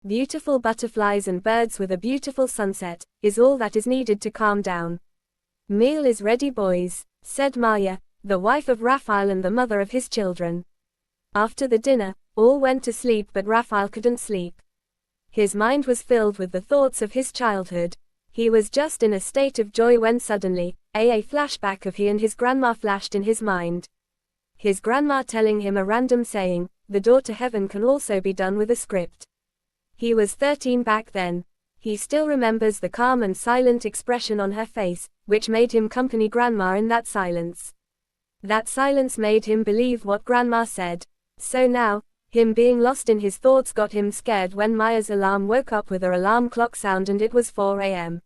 Beautiful butterflies and birds with a beautiful sunset is all that is needed to calm down. Meal is ready, boys, said Maya, the wife of Raphael and the mother of his children. After the dinner, all went to sleep, but Raphael couldn't sleep. His mind was filled with the thoughts of his childhood. He was just in a state of joy when suddenly, a flashback of he and his grandma flashed in his mind. His grandma telling him a random saying, "The door to heaven can also be done with a script." He was 13 back then. He still remembers the calm and silent expression on her face, which made him accompany grandma in that silence. That silence made him believe what grandma said. So now, him being lost in his thoughts got him scared when Maya's alarm woke up with her alarm clock sound, and it was 4 a.m.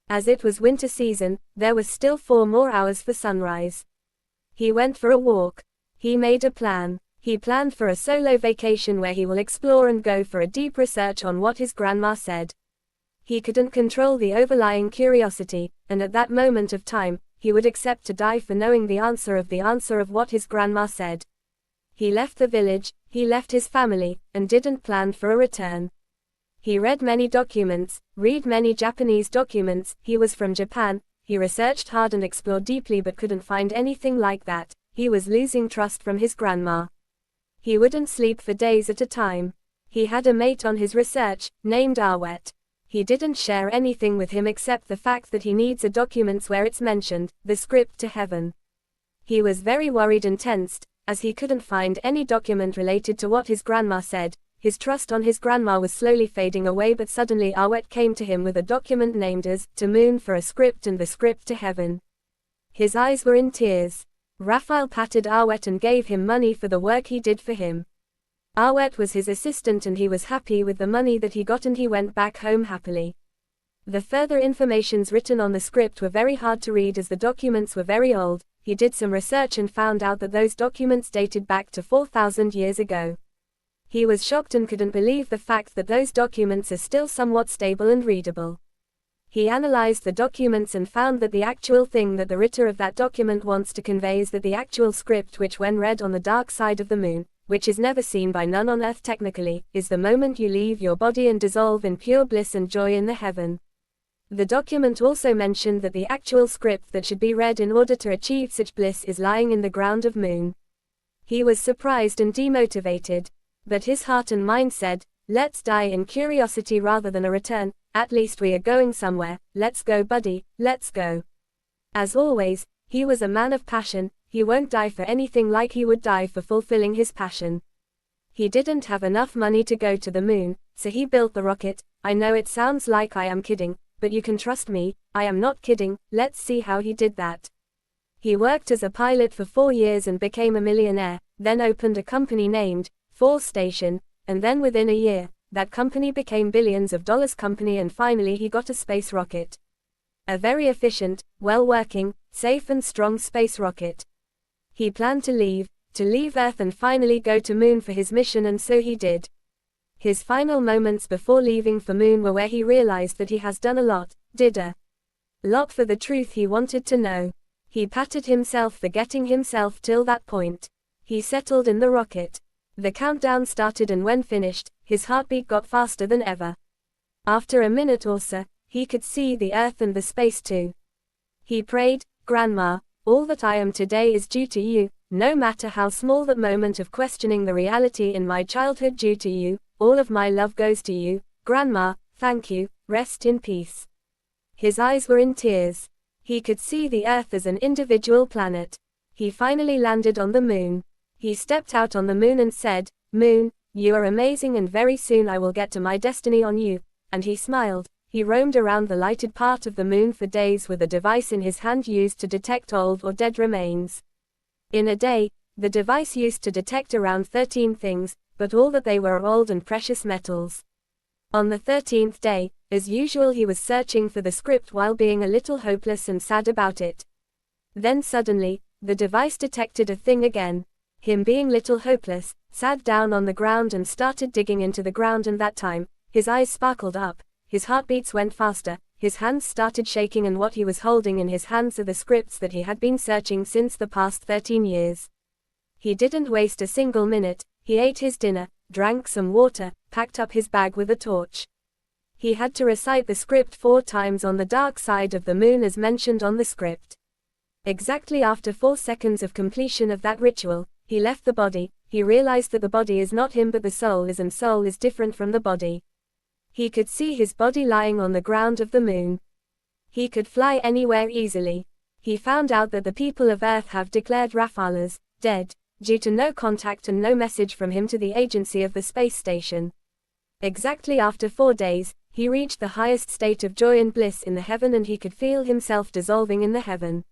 As it was winter season, there was still 4 more hours for sunrise. He went for a walk. He made a plan. He planned for a solo vacation where he will explore and go for a deep research on what his grandma said. He couldn't control the overlying curiosity, and at that moment of time, he would accept to die for knowing the answer of what his grandma said. He left the village, he left his family, and didn't plan for a return. He read many Japanese documents. He was from Japan. He researched hard and explored deeply but couldn't find anything like that. He was losing trust from his grandma. He wouldn't sleep for days at a time. He had a mate on his research, named Arwet. He didn't share anything with him except the fact that he needs a document where it's mentioned, the script to heaven. He was very worried and tensed, as he couldn't find any document related to what his grandma said. His trust on his grandma was slowly fading away, but suddenly Arwet came to him with a document named as "To Moon for a Script and the Script to Heaven." His eyes were in tears. Raphael patted Arwet and gave him money for the work he did for him. Arwet was his assistant and he was happy with the money that he got, and he went back home happily. The further informations written on the script were very hard to read as the documents were very old. He did some research and found out that those documents dated back to 4,000 years ago. He was shocked and couldn't believe the fact that those documents are still somewhat stable and readable. He analyzed the documents and found that the actual thing that the writer of that document wants to convey is that the actual script, which when read on the dark side of the moon, which is never seen by none on earth technically, is the moment you leave your body and dissolve in pure bliss and joy in the heaven. The document also mentioned that the actual script that should be read in order to achieve such bliss is lying in the ground of moon. He was surprised and demotivated, but his heart and mind said, "Let's die in curiosity rather than a return. At least we are going somewhere. Let's go, buddy, let's go." As always, he was a man of passion. He won't die for anything like he would die for fulfilling his passion. He didn't have enough money to go to the moon, so he built the rocket. I know it sounds like I am kidding, but you can trust me, I am not kidding. Let's see how he did that. He worked as a pilot for 4 years and became a millionaire, then opened a company named Force Station, and then within a year, that company became billions of dollars company, and finally he got a space rocket. A very efficient, well-working, safe and strong space rocket. He planned to leave Earth and finally go to moon for his mission, and so he did. His final moments before leaving for moon were where he realized that he has done a lot for the truth he wanted to know. He patted himself for getting himself till that point. He settled in the rocket. The countdown started, and when finished, his heartbeat got faster than ever. After a minute or so, he could see the Earth and the space too. He prayed, "Grandma, all that I am today is due to you, no matter how small that moment of questioning the reality in my childhood, due to you. All of my love goes to you, Grandma, thank you, rest in peace." His eyes were in tears. He could see the Earth as an individual planet. He finally landed on the moon. He stepped out on the moon and said, "Moon, you are amazing, and very soon I will get to my destiny on you." And he smiled. He roamed around the lighted part of the moon for days with a device in his hand used to detect old or dead remains. In a day, the device used to detect around 13 things, but all that they were old and precious metals. On the 13th day, as usual, he was searching for the script while being a little hopeless and sad about it. Then suddenly, the device detected a thing again. Him being little hopeless, sat down on the ground and started digging into the ground, and that time, his eyes sparkled up, his heartbeats went faster, his hands started shaking, and what he was holding in his hands are the scripts that he had been searching since the past 13 years. He didn't waste a single minute. He ate his dinner, drank some water, packed up his bag with a torch. He had to recite the script 4 times on the dark side of the moon as mentioned on the script. Exactly after 4 seconds of completion of that ritual, he left the body. He realized that the body is not him but the soul is, and soul is different from the body. He could see his body lying on the ground of the moon. He could fly anywhere easily. He found out that the people of Earth have declared Raphael as dead, due to no contact and no message from him to the agency of the space station. Exactly after 4 days, he reached the highest state of joy and bliss in the heaven, and he could feel himself dissolving in the heaven.